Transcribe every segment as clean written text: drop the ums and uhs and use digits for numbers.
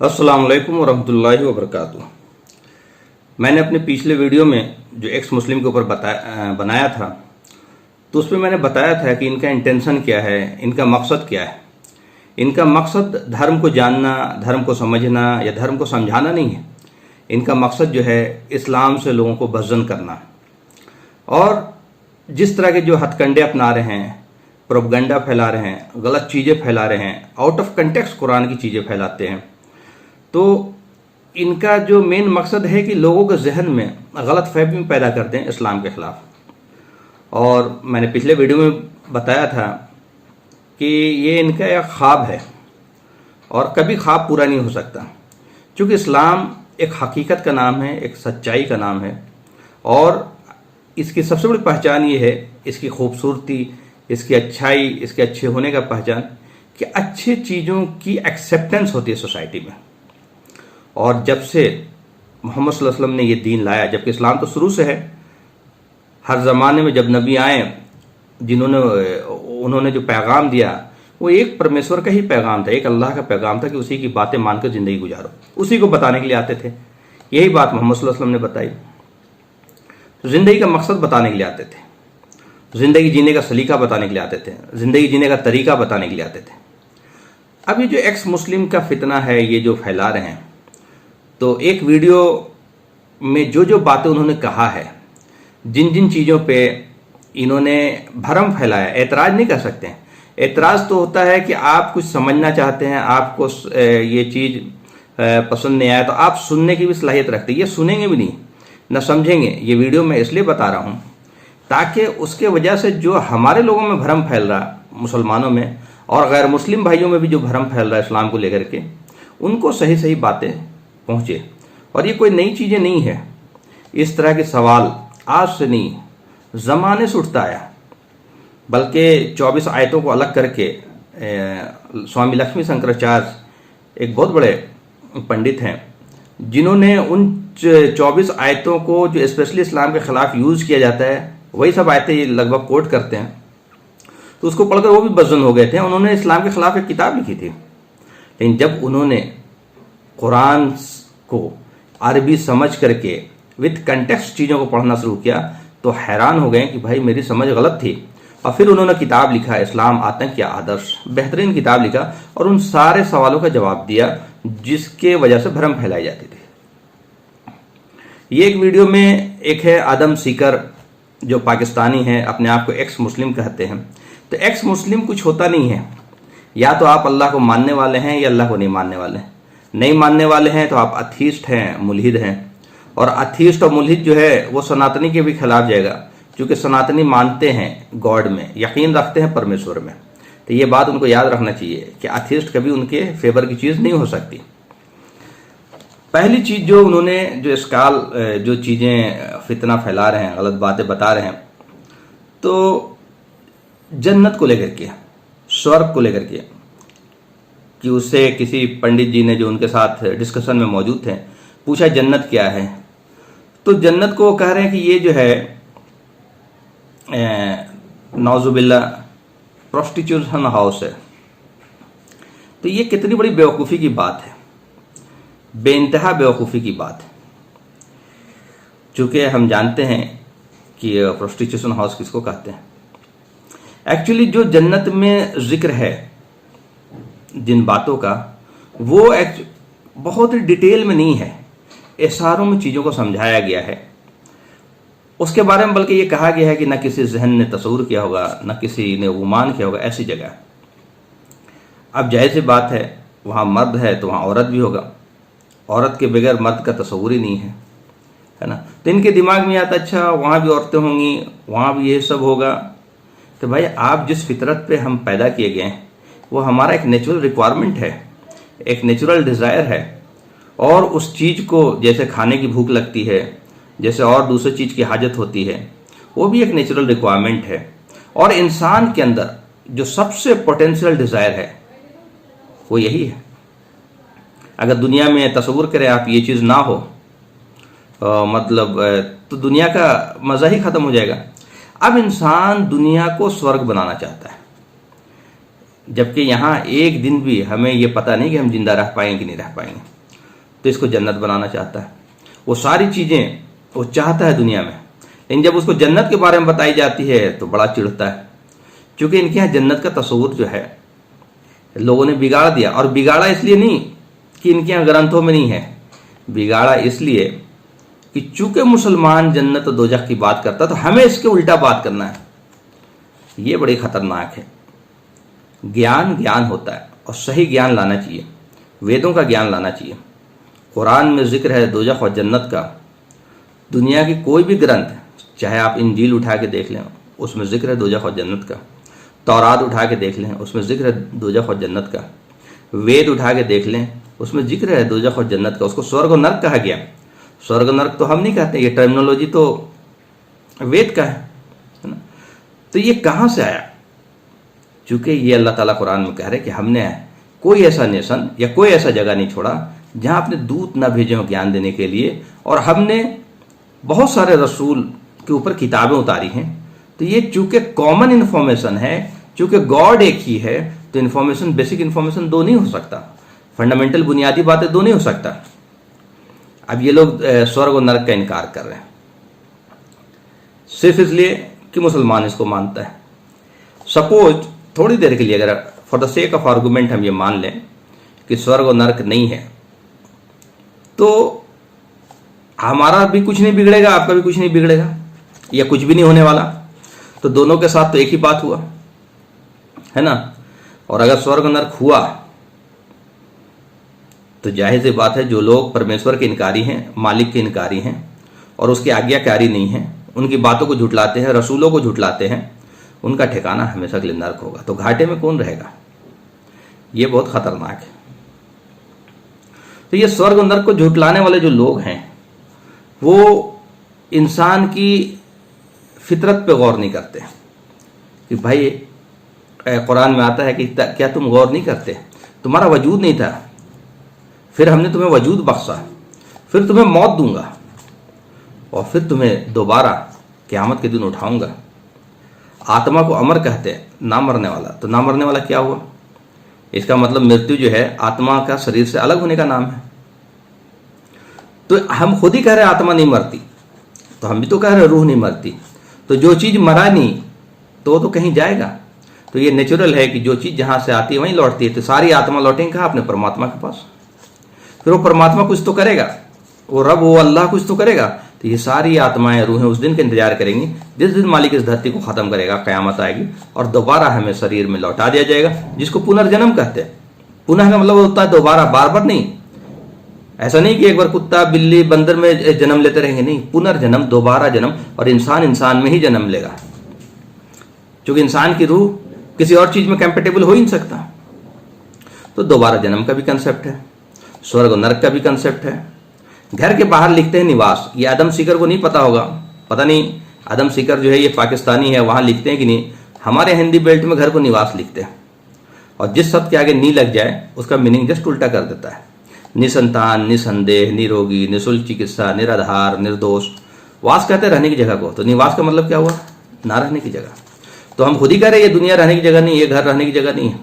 अस्सलाम वालेकुम वरहमतुल्लाहि वबरकातुह। मैंने अपने पिछले वीडियो में जो एक्स मुस्लिम के ऊपर बनाया था, तो उसमें मैंने बताया था कि इनका इंटेंशन क्या है, इनका मकसद क्या है। इनका मकसद धर्म को जानना, धर्म को समझना या धर्म को समझाना नहीं है। इनका मकसद जो है इस्लाम से लोगों को बज़्ज़न करना। और जिस तरह के जो हथकंडे अपना रहे हैं, प्रोपगंडा फैला रहे हैं, गलत चीज़ें फैला रहे हैं, आउट ऑफ कंटेक्स्ट कुरान की चीज़ें फैलाते हैं, तो इनका जो मेन मकसद है कि लोगों के जहन में गलत फहमी पैदा करते हैं इस्लाम के ख़िलाफ़। और मैंने पिछले वीडियो में बताया था कि ये इनका एक ख्वाब है और कभी ख्वाब पूरा नहीं हो सकता, क्योंकि इस्लाम एक हकीकत का नाम है, एक सच्चाई का नाम है। और इसकी सबसे बड़ी पहचान ये है, इसकी खूबसूरती, इसकी अच्छाई, इसके अच्छे होने का पहचान कि अच्छी चीज़ों की एक्सेप्टेंस होती है सोसाइटी में। और जब से मोहम्मद सल्लल्लाहु अलैहि वसल्लम ने ये दीन लाया, जबकि इस्लाम तो शुरू से है, हर ज़माने में जब नबी आए उन्होंने जो पैगाम दिया वो एक परमेश्वर का ही पैगाम था, एक अल्लाह का पैगाम था कि उसी की बातें मानकर ज़िंदगी गुजारो। उसी को बताने के लिए आते थे। यही बात मोहम्मद सल्लल्लाहु अलैहि वसल्लम ने बताई। ज़िंदगी का मकसद बताने के लिए आते थे, ज़िंदगी जीने का सलीका बताने के लिए आते थे, ज़िंदगी जीने का तरीका बताने के लिए आते थे। अब ये जो एक्स मुस्लिम का फितना है, ये जो फैला रहे हैं, तो एक वीडियो में जो जो बातें उन्होंने कहा है, जिन जिन चीज़ों पे इन्होंने भरम फैलाया, एतराज़ नहीं कर सकते हैं। एतराज़ तो होता है कि आप कुछ समझना चाहते हैं, आपको ये चीज़ पसंद नहीं आया तो आप सुनने की भी सलाहियत रखते हैं। ये सुनेंगे भी नहीं, न समझेंगे। ये वीडियो मैं इसलिए बता रहा हूँ ताकि उसके वजह से जो हमारे लोगों में भरम फैल रहा, मुसलमानों में और गैर मुस्लिम भाइयों में भी जो भरम फैल रहा है इस्लाम को लेकर के, उनको सही सही बातें पहुँचे। और ये कोई नई चीज़ें नहीं है। इस तरह के सवाल आज से नहीं, ज़माने से उठता आया। बल्कि 24 आयतों को अलग करके स्वामी लक्ष्मी शंकराचार्य एक बहुत बड़े पंडित हैं, जिन्होंने उन 24 आयतों को जो स्पेशली इस्लाम के ख़िलाफ़ यूज़ किया जाता है, वही सब आयतें लगभग कोट करते हैं, तो उसको पढ़कर वो भी बज़्ज़न हो गए थे। उन्होंने इस्लाम के ख़िलाफ़ एक किताब लिखी थी। लेकिन जब उन्होंने कुरान को अरबी समझ करके विद कंटेक्स्ट चीज़ों को पढ़ना शुरू किया तो हैरान हो गए कि भाई मेरी समझ गलत थी। और फिर उन्होंने किताब लिखा, इस्लाम आतंक या आदर्श, बेहतरीन किताब लिखा और उन सारे सवालों का जवाब दिया जिसके वजह से भ्रम फैलाई जाती थी। ये एक वीडियो में एक है आदम सीकर, जो पाकिस्तानी है, अपने आप को एक्स मुस्लिम कहते हैं। तो एक्स मुस्लिम कुछ होता नहीं है। या तो आप अल्लाह को मानने वाले हैं या अल्लाह को नहीं मानने वाले हैं। नहीं मानने वाले हैं तो आप अथीस्ट हैं, मुल्हिद हैं। और अथीस्ट और मुल्हिद जो है वो सनातनी के भी खिलाफ जाएगा, क्योंकि सनातनी मानते हैं गॉड में, यकीन रखते हैं परमेश्वर में। तो ये बात उनको याद रखना चाहिए कि अथीस्ट कभी उनके फेवर की चीज़ नहीं हो सकती। पहली चीज़ जो उन्होंने जो चीज़ें फितना फैला रहे हैं, गलत बातें बता रहे हैं, तो जन्नत को लेकर के, स्वर्ग को लेकर के, कि उससे किसी पंडित जी ने जो उनके साथ डिस्कशन में मौजूद थे पूछा जन्नत क्या है। तो जन्नत को वो कह रहे हैं कि ये जो है नौजुबिल्ला प्रोस्टिट्यूशन हाउस है। तो ये कितनी बड़ी बेवकूफ़ी की बात है, बेइंतहा बेवकूफ़ी की बात है। चूँकि हम जानते हैं कि प्रोस्टिट्यूशन हाउस किसको कहते हैं। एक्चुअली जो जन्नत में जिक्र है जिन बातों का, वो बहुत ही डिटेल में नहीं है, इशारों में चीज़ों को समझाया गया है। उसके बारे में बल्कि ये कहा गया है कि न किसी जहन ने तस्वुर किया होगा, न किसी ने गुमान किया होगा, ऐसी जगह। अब जाहिर सी बात है, वहाँ मर्द है तो वहाँ औरत भी होगा। औरत के बगैर मर्द का तस्वुर ही नहीं है ना। तो इनके दिमाग में आता, अच्छा वहाँ भी औरतें होंगी, वहाँ भी ये सब होगा। तो भाई आप जिस फितरत पे हम पैदा किए गए हैं वो हमारा एक नेचुरल रिक्वायरमेंट है, एक नेचुरल डिज़ायर है। और उस चीज़ को जैसे खाने की भूख लगती है, जैसे और दूसरी चीज़ की हाजत होती है, वो भी एक नेचुरल रिक्वायरमेंट है। और इंसान के अंदर जो सबसे पोटेंशियल डिज़ायर है वो यही है। अगर दुनिया में तस्वुर करें आप, ये चीज़ ना हो तो दुनिया का मज़ा ही ख़त्म हो जाएगा। अब इंसान दुनिया को स्वर्ग बनाना चाहता है। जबकि यहाँ एक दिन भी हमें ये पता नहीं कि हम जिंदा रह पाएंगे कि नहीं रह पाएंगे। तो इसको जन्नत बनाना चाहता है, वो सारी चीज़ें वो चाहता है दुनिया में, लेकिन जब उसको जन्नत के बारे में बताई जाती है तो बड़ा चिढ़ता है, क्योंकि इनके यहाँ जन्नत का तस्वुर जो है लोगों ने बिगाड़ दिया। और बिगाड़ा इसलिए नहीं कि इनके यहाँ ग्रंथों में नहीं है, बिगाड़ा इसलिए कि चूंकि मुसलमान जन्नत और दोजख की बात करता तो हमें इसके उल्टा बात करना है। ये बड़ी खतरनाक है। ज्ञान ज्ञान होता है और सही ज्ञान लाना चाहिए, वेदों का ज्ञान लाना चाहिए। कुरान में जिक्र है दोजख और जन्नत का। दुनिया की कोई भी ग्रंथ, चाहे आप इंजील उठा के देख लें उसमें जिक्र है दोजख और जन्नत का, तौरात उठा के देख लें उसमें जिक्र है दोजख और जन्नत का, वेद उठा के देख लें उसमें जिक्र है दोजख और जन्नत का। उसको स्वर्ग और नर्क कहा गया। स्वर्ग नर्क तो हम नहीं कहते, ये टर्मिनोलॉजी तो वेद का है ना। तो ये कहाँ से आया? चूंकि ये अल्लाह ताला कुरान में कह रहे कि हमने कोई ऐसा नेशन या कोई ऐसा जगह नहीं छोड़ा जहाँ अपने दूत ना भेजे हो ज्ञान देने के लिए, और हमने बहुत सारे रसूल के ऊपर किताबें उतारी हैं। तो ये चूंकि कॉमन इन्फॉर्मेशन है, चूंकि गॉड एक ही है, तो इन्फॉर्मेशन, बेसिक इन्फॉर्मेशन दो नहीं हो सकता, फंडामेंटल बुनियादी बातें दो नहीं हो सकता। अब ये लोग स्वर्ग और नरक का इनकार कर रहे हैं सिर्फ इसलिए कि मुसलमान इसको मानता है। सपोज थोड़ी देर के लिए अगर for the sake of argument हम ये मान लें कि स्वर्ग और नरक नहीं है, तो हमारा भी कुछ नहीं बिगड़ेगा, आपका भी कुछ नहीं बिगड़ेगा, या कुछ भी नहीं होने वाला। तो दोनों के साथ तो एक ही बात हुआ है ना। और अगर स्वर्ग और नरक हुआ तो जाहिर सी बात है जो लोग परमेश्वर के इनकारी हैं, मालिक के इनकारी हैं और उसकी आज्ञाकारी नहीं हैं, उनकी बातों को झुटलाते हैं, रसूलों को झुटलाते हैं, उनका ठिकाना हमेशा के लिए नरक होगा। तो घाटे में कौन रहेगा? ये बहुत खतरनाक है। तो ये स्वर्ग और नरक को झुटलाने वाले जो लोग हैं वो इंसान की फितरत पे गौर नहीं करते कि भाई कुरान में आता है कि क्या तुम गौर नहीं करते? तुम्हारा वजूद नहीं था, फिर हमने तुम्हें वजूद बख्शा, फिर तुम्हें मौत दूंगा और फिर तुम्हें दोबारा क़यामत के दिन उठाऊंगा। आत्मा को अमर कहते हैं, ना मरने वाला। तो ना मरने वाला क्या हुआ? इसका मतलब मृत्यु जो है आत्मा का शरीर से अलग होने का नाम है। तो हम खुद ही कह रहे हैं आत्मा नहीं मरती, तो हम भी तो कह रहे हैं रूह नहीं मरती। तो जो चीज़ मरा नहीं तो कहीं जाएगा। तो ये नेचुरल है कि जो चीज़ जहाँ से आती है वहीं लौटती है। तो सारी आत्मा लौटेंगे कहाँ? अपने परमात्मा के पास। फिर वो परमात्मा कुछ तो करेगा, वो रब, वो अल्लाह कुछ तो करेगा। तो ये सारी आत्माएं, रूहें उस दिन का इंतजार करेंगी जिस दिन मालिक इस धरती को ख़त्म करेगा, क़यामत आएगी और दोबारा हमें शरीर में लौटा दिया जाएगा, जिसको पुनर्जन्म कहते हैं। पुनः का मतलब होता है दोबारा, बार बार नहीं। ऐसा नहीं कि एक बार कुत्ता बिल्ली बंदर में जन्म लेते रहेंगे, नहीं, पुनर्जन्म, दोबारा जन्म। और इंसान इंसान में ही जन्म लेगा, क्योंकि इंसान की रूह किसी और चीज में कंपेटेबल हो ही नहीं सकता। तो दोबारा जन्म का भी कंसेप्ट है, स्वर्ग और नरक का भी कंसेप्ट है। घर के बाहर लिखते हैं निवास। ये आदम सीकर को नहीं पता होगा, पता नहीं आदम सीकर जो है ये पाकिस्तानी है, वहां लिखते हैं कि नहीं। हमारे हिंदी बेल्ट में घर को निवास लिखते हैं, और जिस शब्द के आगे नी लग जाए उसका मीनिंग जस्ट उल्टा कर देता है। निसंतान, निसंदेह, निरोगी, निःशुल्क चिकित्सा, निराधार, निर्दोष। वास कहते हैं रहने की जगह को, तो निवास का मतलब क्या हुआ? ना रहने की जगह। तो हम खुद ही कह रहे हैं ये दुनिया रहने की जगह नहीं, ये घर रहने की जगह नहीं है।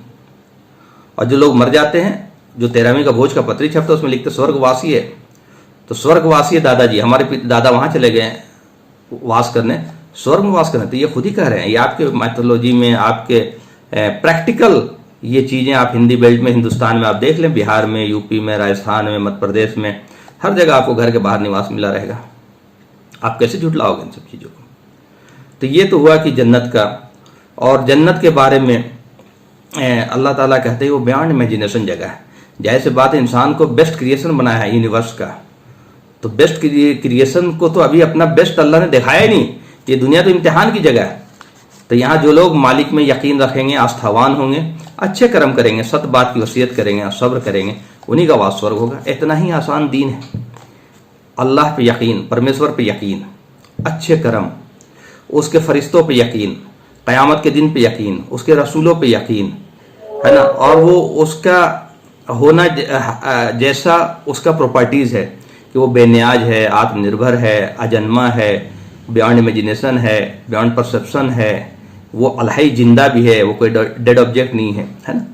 और जो लोग मर जाते हैं, जो 13वीं का भोज का पत्री छपता है उसमें लिखते स्वर्गवासी है। तो स्वर्गवासी है दादाजी, हमारे दादा वहां चले गए वास करने, स्वर्ग में वास करने। तो ये खुद ही कह रहे हैं। ये आपके मैथोलॉजी में, आपके प्रैक्टिकल ये चीज़ें आप हिंदी बेल्ट में, हिंदुस्तान में आप देख लें, बिहार में, यूपी में, राजस्थान में, मध्य प्रदेश में, हर जगह आपको घर के बाहर निवास मिला रहेगा। आप कैसे झुटलाओगे इन सब चीज़ों को? तो ये तो हुआ कि जन्नत का। और जन्नत के बारे में अल्लाह ताला कहते हैं वो बियॉन्ड इमेजिनेशन जगह है। जैसे बात है, इंसान को बेस्ट क्रिएशन बनाया है यूनिवर्स का, तो बेस्ट क्रिएशन को तो अभी अपना बेस्ट अल्लाह ने दिखाया ही नहीं। ये दुनिया तो इम्तिहान की जगह है। तो यहाँ जो लोग मालिक में यकीन रखेंगे, आस्थावान होंगे, अच्छे कर्म करेंगे, सत बात की वसीयत करेंगे और सब्र करेंगे, उन्हीं का वास स्वर्ग होगा। इतना ही आसान दीन है। अल्लाह पे यकीन, परमेश्वर पे यकीन, अच्छे कर्म, उसके फरिश्तों पे यकीन, क़यामत के दिन पे यकीन, उसके रसूलों पे यकीन, है ना। और वो उसका होना जैसा उसका प्रॉपर्टीज़ है कि वो बेनियाज है, आत्मनिर्भर है, अजन्मा है, बियॉन्ड इमेजिनेशन है, बियॉन्ड परसेप्शन है, वो अलहई जिंदा भी है, वो कोई डेड ऑब्जेक्ट नहीं है ना।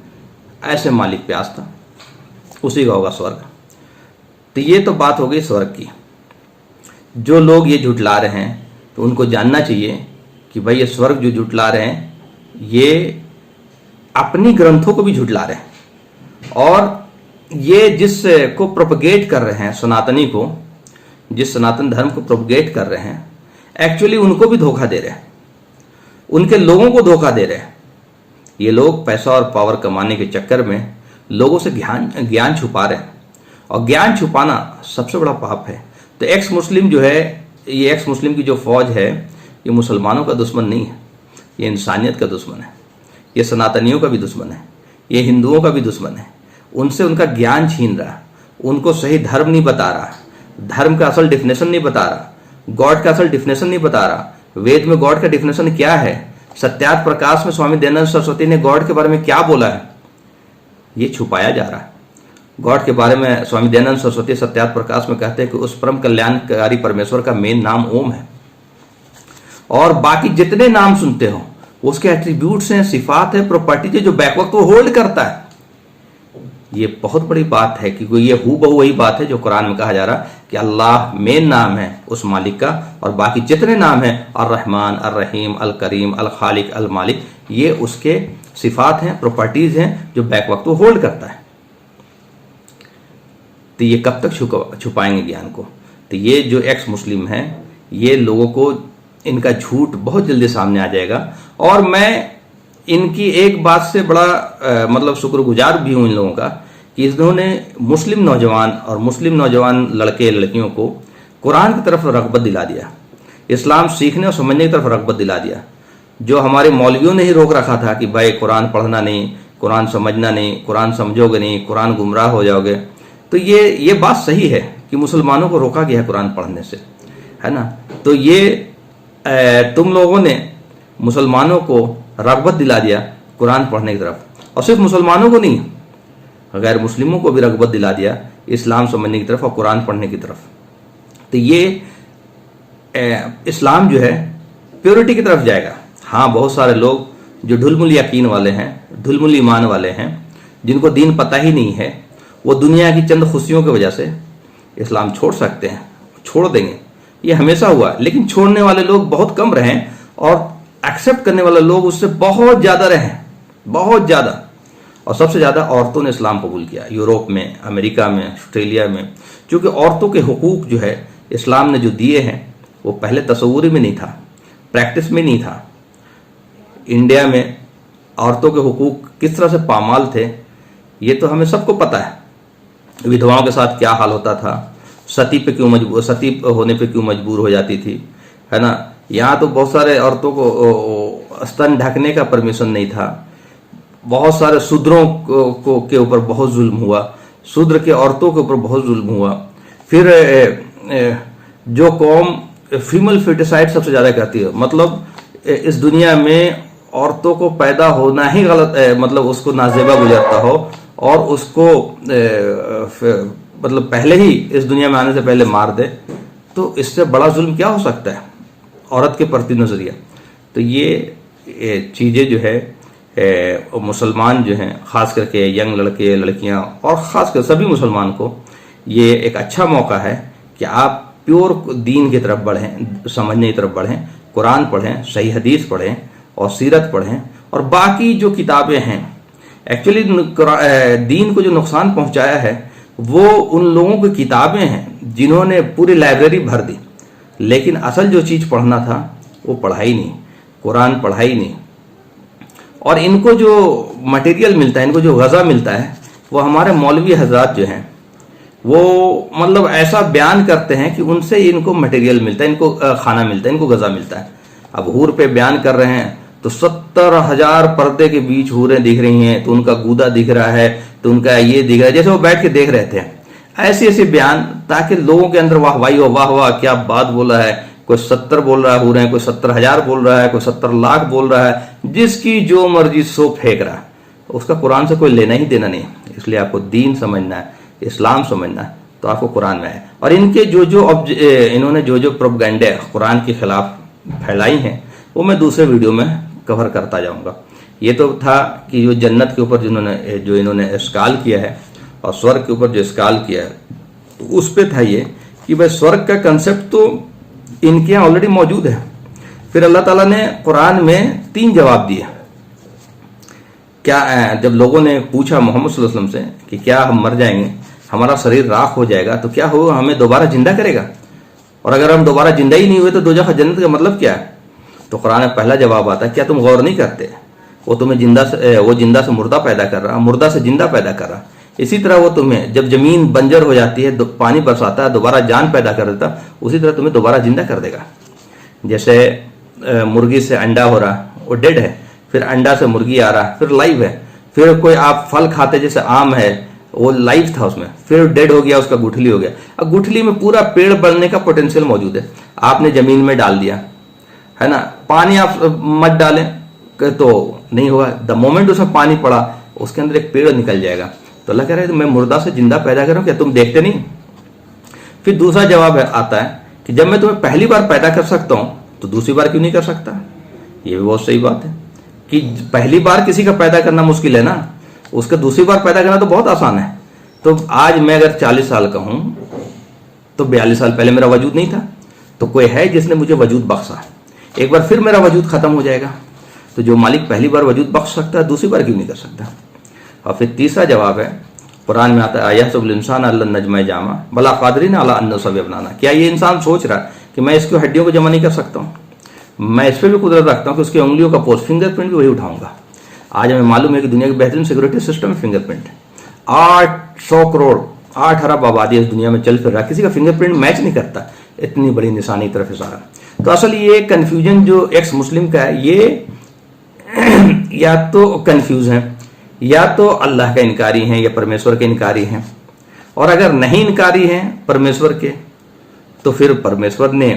ऐसे मालिक पे आस्था, उसी का होगा स्वर्ग। तो ये तो बात हो गई स्वर्ग की। जो लोग ये झुटला रहे हैं तो उनको जानना चाहिए कि भाई ये स्वर्ग जो झुटला रहे हैं ये अपनी ग्रंथों को भी झुटला रहे हैं, और ये जिस को प्रोपगेट कर रहे हैं, सनातनी को, जिस सनातन धर्म को प्रोपगेट कर रहे हैं, एक्चुअली उनको भी धोखा दे रहे हैं, उनके लोगों को धोखा दे रहे हैं। ये लोग पैसा और पावर कमाने के चक्कर में लोगों से ज्ञान छुपा रहे हैं, और ज्ञान छुपाना सबसे बड़ा पाप है। तो एक्स मुस्लिम जो है, ये एक्स मुस्लिम की जो फौज है, ये मुसलमानों का दुश्मन नहीं है, ये इंसानियत का दुश्मन है, ये सनातनियों का भी दुश्मन है, ये हिंदुओं का भी दुश्मन है। उनसे उनका ज्ञान छीन रहा, उनको सही धर्म नहीं बता रहा, धर्म का असल डिफिनेशन नहीं बता रहा, गॉड का असल डिफिनेशन नहीं बता रहा। वेद में गॉड का डिफिनेशन क्या है, सत्यार्थ प्रकाश में स्वामी दयानंद सरस्वती ने गॉड के बारे में क्या बोला है, ये छुपाया जा रहा है। गॉड के बारे में स्वामी दयानंद सरस्वती सत्यार्थ प्रकाश में कहते हैं कि उस परम कल्याणकारी परमेश्वर का मेन नाम ओम है, और बाकी जितने नाम सुनते हो उसके एट्रीब्यूट्स हैं, सिफात है, प्रॉपर्टीज है जो बैक वक्त वो होल्ड करता है। ये बहुत बड़ी बात है कि ये हूबहू वही बात है जो कुरान में कहा जा रहा है कि अल्लाह मेन नाम है उस मालिक का, और बाकी जितने नाम हैं अर रहमान, अर रहीम, अल करीम, अल खालिक, अल मालिक, ये उसके सिफात हैं, प्रॉपर्टीज हैं जो बैक वक्त वो होल्ड करता है। तो ये कब तक छुपाएंगे ज्ञान को? तो ये जो एक्स मुस्लिम हैं, ये लोगों को इनका झूठ बहुत जल्दी सामने आ जाएगा। और मैं इनकी एक बात से बड़ा मतलब शुक्रगुजार भी हूं इन लोगों का कि इन्होंने मुस्लिम नौजवान और मुस्लिम नौजवान लड़के लड़कियों को कुरान की तरफ रग़बत दिला दिया, इस्लाम सीखने और समझने की तरफ रग़बत दिला दिया। जो हमारे मौलवियों ने ही रोक रखा था कि भाई कुरान पढ़ना नहीं, कुरान समझना नहीं, कुरान समझोगे नहीं, कुरान गुमराह हो जाओगे। तो ये बात सही है कि मुसलमानों को रोका गया है कुरान पढ़ने से, है ना। तो ये तुम लोगों ने मुसलमानों को रग़बत दिला दिया कुरान पढ़ने की तरफ, और सिर्फ मुसलमानों को नहीं, गैर मुस्लिमों को भी रग़बत दिला दिया इस्लाम समझने की तरफ और कुरान पढ़ने की तरफ। तो ये इस्लाम जो है प्योरिटी की तरफ जाएगा। हाँ, बहुत सारे लोग जो ढुलमुल यकीन वाले हैं, ढुलमुल ईमान वाले हैं, जिनको दीन पता ही नहीं है, वो दुनिया की चंद खुशियों की वजह से इस्लाम छोड़ सकते हैं, छोड़ देंगे। ये हमेशा हुआ, लेकिन छोड़ने वाले लोग बहुत कम रहे और एक्सेप्ट करने वाले लोग उससे बहुत ज़्यादा रहे, बहुत ज़्यादा। और सबसे ज़्यादा औरतों ने इस्लाम कबूल किया, यूरोप में, अमेरिका में, ऑस्ट्रेलिया में। क्योंकि औरतों के हुकूक जो है इस्लाम ने जो दिए हैं वो पहले तस्वूर में नहीं था, प्रैक्टिस में नहीं था। इंडिया में औरतों के हुकूक किस तरह से पामाल थे ये तो हमें सबको पता है। विधवाओं के साथ क्या हाल होता था, सती होने पे क्यों मजबूर हो जाती थी, है ना। यहाँ तो बहुत सारे औरतों को स्तन ढकने का परमिशन नहीं था, बहुत सारे शूद्रों के ऊपर बहुत जुल्म हुआ, शूद्र के औरतों के ऊपर बहुत जुल्म हुआ। फिर जो कौम फीमेल फेटिसाइड सबसे ज़्यादा करती है, मतलब इस दुनिया में औरतों को पैदा होना ही गलत, मतलब उसको नाजेबा गुजरता हो और उसको मतलब पहले ही इस दुनिया में आने से पहले मार दे, तो इससे बड़ा जुल्म क्या हो सकता है औरत के प्रति नज़रिया। तो ये चीज़ें जो है मुसलमान जो हैं, ख़ास करके यंग लड़के लड़कियां और ख़ास कर सभी मुसलमान को ये एक अच्छा मौका है कि आप प्योर दीन की तरफ बढ़ें, समझने की तरफ बढ़ें, कुरान पढ़ें, सही हदीस पढ़ें और सीरत पढ़ें। और बाकी जो किताबें हैं, एक्चुअली दीन को जो नुकसान पहुंचाया है वो उन लोगों की किताबें हैं जिन्होंने पूरी लाइब्रेरी भर दी, लेकिन असल जो चीज़ पढ़ना था वो पढ़ाई नहीं, कुरान पढ़ाई नहीं। और इनको जो मटेरियल मिलता है, इनको जो गज़ा मिलता है, वो हमारे मौलवी हजरात जो हैं वो मतलब ऐसा बयान करते हैं कि उनसे इनको मटेरियल मिलता है, इनको खाना मिलता है, इनको गज़ा मिलता है। अब हूर पे बयान कर रहे हैं तो 70,000 पर्दे के बीच हूरें दिख रही हैं, तो उनका गूदा दिख रहा है, तो उनका ये दिख रहा है, जैसे वो बैठ के देख रहे थे। ऐसे ऐसे बयान ताकि लोगों के अंदर वाहवाही हो, वाह वाह क्या बात बोला है। कोई 70 बोल रहा है हूरें, कोई 70,000 बोल रहा है, कोई 70 लाख बोल रहा है, जिसकी जो मर्जी सो फेंक रहा है। उसका कुरान से कोई लेना ही देना नहीं। इसलिए आपको दीन समझना है, इस्लाम समझना है, तो आपको कुरान में है। और इनके इन्होंने जो प्रोपगेंडे कुरान के खिलाफ फैलाई हैं वो मैं दूसरे वीडियो में कवर करता जाऊंगा। ये तो था कि जो जन्नत के ऊपर जो इन्होंने इस्काल किया है और स्वर्ग के ऊपर जो इस्काल किया है उस पे था ये कि भाई स्वर्ग का कंसेप्ट तो इनके यहाँ ऑलरेडी मौजूद है। फिर अल्लाह ताला ने कुरान में 3 जवाब दिए। क्या जब लोगों ने पूछा मोहम्मद सल्लल्लाहु अलैहि वसल्लम से कि क्या हम मर जाएंगे, हमारा शरीर राख हो जाएगा तो क्या होगा, हमें दोबारा जिंदा करेगा, और अगर हम दोबारा जिंदा ही नहीं हुए तो दोजख जन्नत का मतलब क्या है? तो कुरान में पहला जवाब आता है, क्या तुम गौर नहीं करते, वो तुम्हें जिंदा से मुर्दा पैदा कर रहा, मुर्दा से जिंदा पैदा कर रहा। इसी तरह वो तुम्हें जब जमीन बंजर हो जाती है, पानी बरसाता है, दोबारा जान पैदा कर देता, उसी तरह तुम्हें दोबारा जिंदा कर देगा। जैसे मुर्गी से अंडा हो रहा, वो डेड है, फिर अंडा से मुर्गी आ रहा, फिर लाइव है। फिर कोई आप फल खाते, जैसे आम है, वो लाइव था उसमें, फिर डेड हो गया, उसका गुठली हो गया। अब गुठली में पूरा पेड़ बढ़ने का पोटेंशियल मौजूद है, आपने जमीन में डाल दिया है ना, पानी आप मत डालें तो नहीं होगा। द मोमेंट उसमें पानी पड़ा उसके अंदर एक पेड़ निकल जाएगा। तो अल्लाह कह रहा है मैं मुर्दा से जिंदा पैदा कर रहा हूं, क्या तुम देखते नहीं? फिर दूसरा जवाब आता है कि जब मैं तुम्हें पहली बार पैदा कर सकता हूं तो दूसरी बार क्यों नहीं कर सकता? ये भी बहुत सही बात है कि पहली बार किसी का पैदा करना मुश्किल है ना, उसका दूसरी बार पैदा करना तो बहुत आसान है। तो आज मैं अगर 40 साल का हूं तो 42 साल पहले मेरा वजूद नहीं था, तो कोई है जिसने मुझे वजूद बख्शा, एक बार फिर मेरा वजूद खत्म हो जाएगा। तो जो मालिक पहली बार वजूद बख्श सकता है, दूसरी बार क्यों नहीं कर सकता? और फिर तीसरा जवाब है, कुरान में आता है अयहसबुल इंसान अल्लन नजमा जामा बला कादिरीन अला अन नसव्विय बनाना। क्या ये इंसान सोच रहा है कि मैं इसकी हड्डियों को जमा नहीं कर सकता हूँ? मैं इस पर भी कुदरत रखता हूँ कि उसकी उंगलियों का पोस्ट फिंगरप्रिंट भी वही उठाऊंगा। आज हमें मालूम है कि दुनिया की बेहतरीन सिक्योरिटी सिस्टम है फिंगरप्रिंट। 800 करोड़ 8 अरब आबादी इस दुनिया में चल फिर रहा, किसी का फिंगरप्रिंट मैच नहीं करता, इतनी बड़ी निशानी की तरफ इशारा। तो असल ये कंफ्यूजन जो एक्स मुस्लिम का है, ये या तो कंफ्यूज है, या तो अल्लाह का इनकारी हैं या परमेश्वर के इनकारी हैं। और अगर नहीं इनकारी हैं परमेश्वर के, तो फिर परमेश्वर ने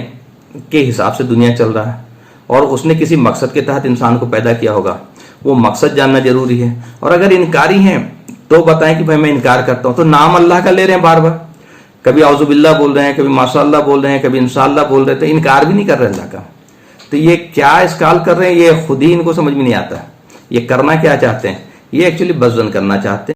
के हिसाब से दुनिया चल रहा है और उसने किसी मकसद के तहत इंसान को पैदा किया होगा, वो मकसद जानना जरूरी है। और अगर इनकारी हैं तो बताएं कि भाई मैं इनकार करता हूं, तो नाम अल्लाह का ले रहे हैं बार बार, कभी औजुबिल्लाह बोल रहे हैं, कभी माशाअल्लाह बोल रहे हैं, कभी इंशाअल्लाह बोल रहे हैं, तो इनकार भी नहीं कर रहे अल्लाह का। तो ये क्या इस्काल कर रहे हैं, ये खुद ही इनको समझ में नहीं आता, ये करना क्या चाहते हैं? ये एक्चुअली बज़न करना चाहते हैं।